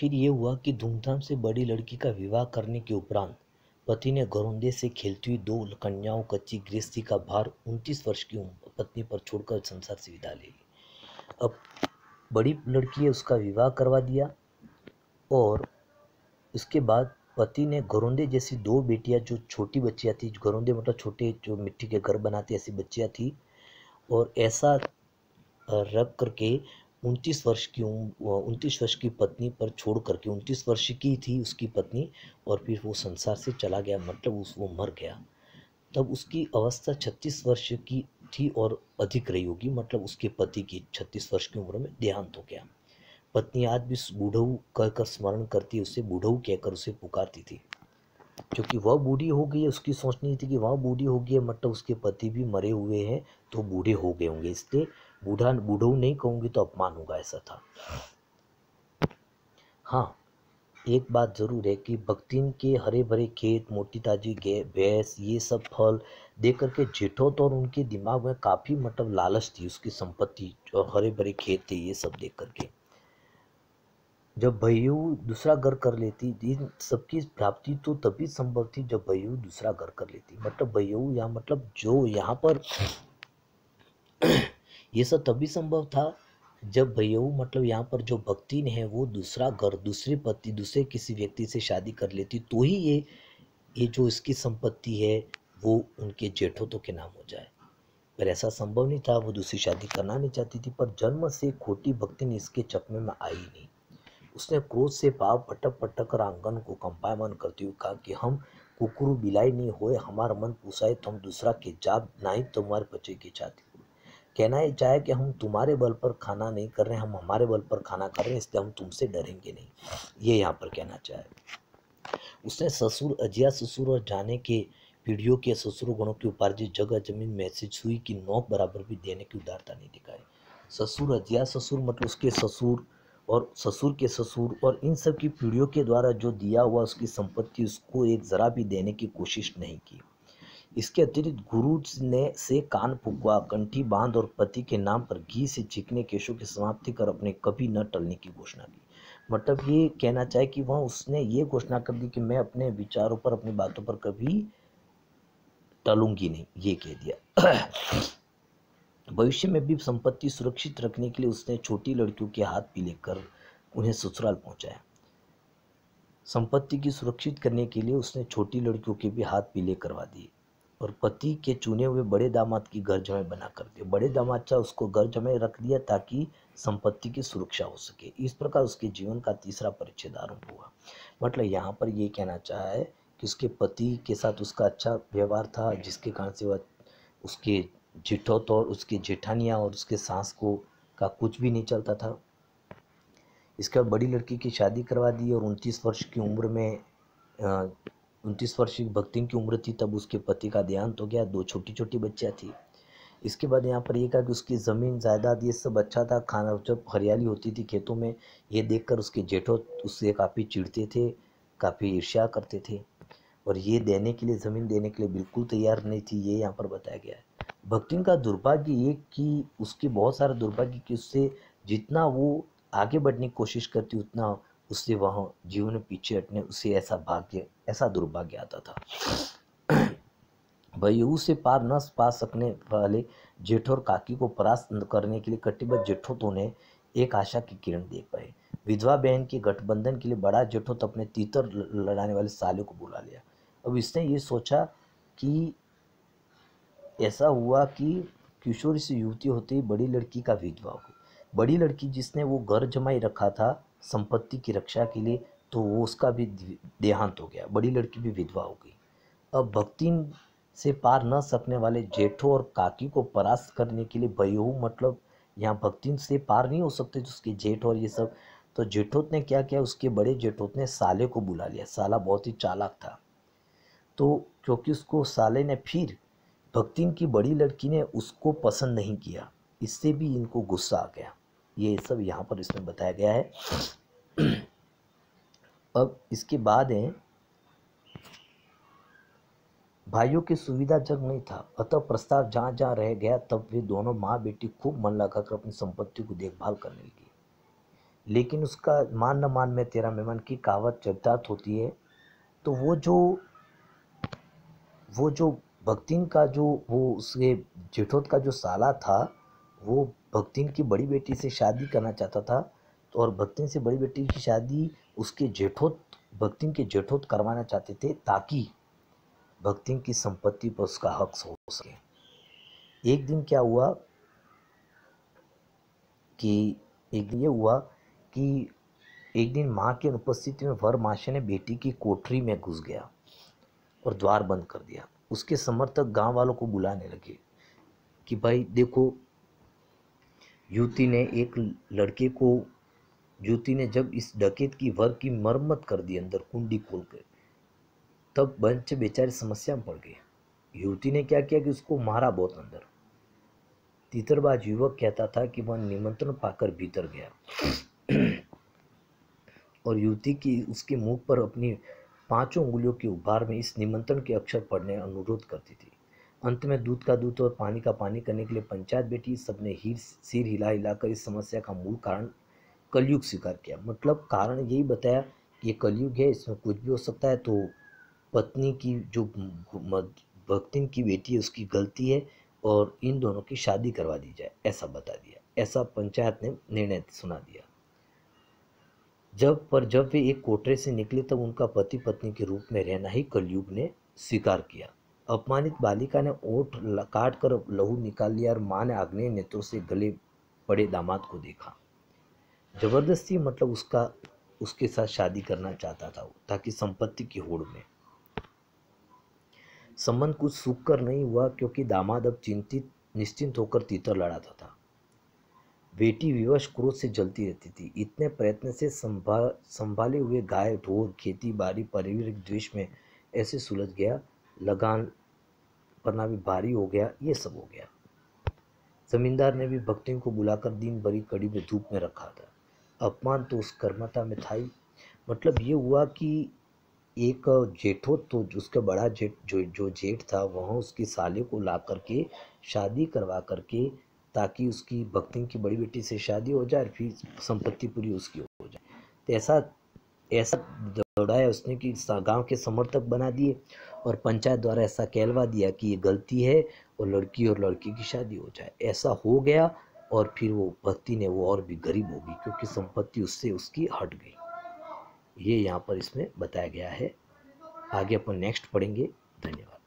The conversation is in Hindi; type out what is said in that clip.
फिर ये हुआ कि धूमधाम से बड़ी लड़की का विवाह करने के उपरांत पति ने घरौंदे से खेलती हुई दो कन्याओं कच्ची गृहस्थी का भार 29 वर्ष की पत्नी पर छोड़कर संसार से विदा ले ली। अब बड़ी लड़की है, उसका विवाह करवा दिया और उसके बाद पति ने घरौंदे जैसी दो बेटियां, जो छोटी बच्चियां थी, घरौंदे मतलब छोटे जो मिट्टी के घर बनाते ऐसी बच्चियां थी, और ऐसा रख करके 29 वर्ष की पत्नी पर छोड़ करके, 29 वर्ष की थी उसकी पत्नी, और फिर वो संसार से चला गया, मतलब वो मर गया। तब उसकी अवस्था 36 वर्ष की थी और अधिक रही होगी, मतलब उसके पति की 36 वर्ष की उम्र में देहांत हो गया। पत्नी आज भी बूढ़ऊ कहकर स्मरण करती, उसे बूढ़ऊ कहकर उसे पुकारती थी, क्योंकि वह बूढ़ी हो गई है। उसकी सोच नहीं थी कि वह बूढ़ी हो गई है, मतलब उसके पति भी मरे हुए हैं तो बूढ़े हो गए होंगे, इसलिए बूढ़ऊ नहीं कहूँगी तो अपमान होगा, ऐसा था। हाँ, एक बात जरूर है कि बख्तिन के हरे भरे खेत, मोटी ताजी भैंस, ये सब फल देख करके जेठोत और उनके दिमाग में काफ़ी मतलब लालच थी, उसकी संपत्ति और हरे भरे खेत थे, ये सब देख करके। जब भय्यू दूसरा घर कर लेती, इन सबकी प्राप्ति तो तभी संभव थी जब भय्यू दूसरा घर कर लेती। मतलब भय्यू या मतलब जो यहाँ पर ये सब तभी संभव था जब भय्यू मतलब यहाँ पर जो भक्तिन है वो दूसरा घर, दूसरे पति, दूसरे किसी व्यक्ति से शादी कर लेती, तो ही ये जो इसकी संपत्ति है वो उनके जेठों के नाम हो जाए। पर ऐसा संभव नहीं था, वो दूसरी शादी करना नहीं चाहती थी। पर जन्म से खोटी भक्तिन इसके चकमे में आई नहीं। उसने क्रोध से पाव पटक पटक कर आंगन को कंपायमान करते हुए कहा कि हम कुकुरु बिलाई नहीं होए, हमारा मन पूछाए तो हम दूसरा के जाब नहीं तुम्हारे बच्चे की छाती। कहना ये चाहे कि हम तुम्हारे बल पर खाना नहीं कर रहे, हम हमारे बल पर खाना कर रहे हैं, इसलिए हम तुमसे डरेंगे नहीं, ये यहाँ पर कहना चाहे। उसने ससुर, अजिया ससुर और जाने के पीढ़ियों के ससुर गुणों की उपार्जित जगह जमीन में से सुई की नोक बराबर भी देने की उदारता नहीं दिखाई। ससुर, अजिया ससुर मतलब उसके ससुर और ससुर के ससुर और इन सब की पीढ़ियों के द्वारा जो दिया हुआ उसकी संपत्ति, उसको एक जरा भी देने की कोशिश नहीं की। इसके अतिरिक्त गुरु ने से कान फुकवा, कंठी बांध और पति के नाम पर घी से चिकने केशों की समाप्ति कर अपने कभी न टलने की घोषणा की। मतलब ये कहना चाहे कि वह उसने ये घोषणा कर दी कि मैं अपने विचारों पर, अपनी बातों पर कभी टलूंगी नहीं, ये कह दिया। भविष्य में भी संपत्ति सुरक्षित रखने के लिए उसने छोटी लड़कियों के हाथ पीले कर उन्हें ससुराल पहुंचाया। संपत्ति की सुरक्षित करने के लिए उसने छोटी लड़कियों के भी हाथ पीले करवा दिए और पति के चुने हुए बड़े दामाद की घर जमाई बना कर दिया। बड़े दामाद चाहे उसको घर जमाई रख दिया ताकि संपत्ति की सुरक्षा हो सके। इस प्रकार उसके जीवन का तीसरा परिच्छेद आरंभ हुआ। मतलब यहाँ पर ये कहना चाहा है कि उसके पति के साथ उसका अच्छा व्यवहार था, जिसके कारण से वह उसके जेठौत और उसके जेठानियाँ और उसके सास को का कुछ भी नहीं चलता था। इसके बाद बड़ी लड़की की शादी करवा दी और 29 वर्ष की उम्र में 29 वर्ष की भक्तिन की उम्र थी तब उसके पति का देहांत हो गया। दो छोटी छोटी बच्चियाँ थी। इसके बाद यहाँ पर ये कहा कि उसकी ज़मीन जायदाद ये सब अच्छा था, खाना जब हरियाली होती थी खेतों में, ये देखकर उसके जेठो उससे काफ़ी चिढ़ते थे, काफ़ी ईर्ष्या करते थे और ये देने के लिए, ज़मीन देने के लिए बिल्कुल तैयार नहीं थी, ये यहाँ पर बताया गया है। भक्तिन का दुर्भाग्य ये कि उसके बहुत सारा दुर्भाग्य कि उससे जितना वो आगे बढ़ने की कोशिश करती उतना उससे वह जीवन में पीछे हटने, उसे ऐसा दुर्भाग्य आता था। भय्यू से पार न पा सकने वाले जेठो और काकी को परास्त करने के लिए कटिबद्ध जेठों ने एक आशा की किरण देख पाए। विधवा बहन के गठबंधन के लिए बड़ा जेठो तो अपने तीतर लड़ाने वाले साले को बुला लिया। अब इसने ये सोचा कि ऐसा हुआ कि किशोरी से युवती होते ही बड़ी लड़की का विधवा हो गई। बड़ी लड़की जिसने वो घर जमाई रखा था संपत्ति की रक्षा के लिए, तो वो उसका भी देहांत हो गया, बड़ी लड़की भी विधवा हो गई। अब भक्तिन से पार न सकने वाले जेठो और काकी को परास्त करने के लिए भय्यू, मतलब यहाँ भक्तिन से पार नहीं हो सकते तो उसके जेठ और ये सब, तो जेठोत ने क्या किया, उसके बड़े जेठोत ने साले को बुला लिया। साला बहुत ही चालाक था, तो क्योंकि उसको साले ने फिर भक्तिन की बड़ी लड़की ने उसको पसंद नहीं किया, इससे भी इनको गुस्सा आ गया। ये सब यहाँ पर इसमें बताया गया है। अब इसके बाद है, भाइयों की सुविधाजनक नहीं था, अतः प्रस्ताव जहाँ जहाँ रह गया तब वे दोनों माँ बेटी खूब मन लगाकर अपनी संपत्ति को देखभाल करने लगी। लेकिन उसका मान न मान मैं तेरा मेहमान की कहावत चरितार्थ होती है। तो वो जो भक्तिन का जो वो उसके जेठोत का जो साला था, वो भक्तिन की बड़ी बेटी से शादी करना चाहता था। तो और भक्तिन से बड़ी बेटी की शादी उसके जेठोत भक्तिन के जेठोत करवाना चाहते थे, ताकि भक्तिन की संपत्ति पर उसका हक हो सके। एक दिन क्या हुआ कि एक दिन ये हुआ कि एक दिन माँ की अनुपस्थिति में वर माशे ने बेटी की कोठरी में घुस गया और द्वार बंद कर दिया। उसके समर्थक गांव वालों को बुलाने लगे कि भाई देखो, युवती ने एक लड़के को युवती ने जब इस डकैत की वर की मरम्मत कर दी अंदर कुंडी खोल कर, तब बच्चे बेचारे समस्या में पड़ गए। युवती ने क्या किया कि उसको मारा बहुत अंदर। तीतरबाज युवक कहता था कि वह निमंत्रण पाकर भीतर गया और युवती की उसके मुंह पर अपनी 5 उंगलियों की उभार में इस निमंत्रण के अक्षर पढ़ने अनुरोध करती थी। अंत में दूध का दूध और पानी का पानी करने के लिए पंचायत बैठी। सबने सिर हिला हिलाकर इस समस्या का मूल कारण कलयुग स्वीकार किया। मतलब कारण यही बताया कि ये कलयुग है, इसमें कुछ भी हो सकता है। तो पत्नी की जो भक्तिन की बेटी है उसकी गलती है और इन दोनों की शादी करवा दी जाए, ऐसा बता दिया। ऐसा पंचायत ने निर्णय सुना दिया। जब वे एक कोठरे से निकले तब उनका पति पत्नी के रूप में रहना ही कलयुग ने स्वीकार किया। अपमानित बालिका ने ओठ काट कर लहू निकाल लिया और माँ ने आग्नेय नेत्रों से गले पड़े दामाद को देखा। जबरदस्ती मतलब उसके साथ शादी करना चाहता था वो, ताकि संपत्ति की होड़ में। संबंध कुछ सूख कर नहीं हुआ, क्योंकि दामाद अब निश्चिंत होकर तीतर लड़ाता था। बेटी विवश क्रोध से जलती रहती थी। इतने प्रयत्न से संभाले हुए गाय ढोर खेती बाड़ी पारिवारिक द्वेष में ऐसे सुलझ गया, लगान पड़ना भी भारी हो गया। ये सब हो गया। जमींदार ने भी भक्तियों को बुलाकर दिन भरी कड़ी में धूप में रखा था। अपमान तो उस कर्मता में था ही। मतलब ये हुआ कि एक जेठो तो उसका बड़ा जेठ जो जेठ था, वह उसकी साले को ला करके शादी करवा करके, ताकि उसकी भक्तिन की बड़ी बेटी से शादी हो जाए, फिर संपत्ति पूरी उसकी हो जाए। तो ऐसा ऐसा दौड़ाया उसने कि गांव के समर्थक बना दिए और पंचायत द्वारा ऐसा कहलवा दिया कि ये गलती है और लड़की की शादी हो जाए। ऐसा हो गया और फिर वो भक्ति ने वो और भी गरीब हो गई, क्योंकि संपत्ति उससे उसकी हट गई। ये यहाँ पर इसमें बताया गया है। आगे अपन नेक्स्ट पढ़ेंगे। धन्यवाद।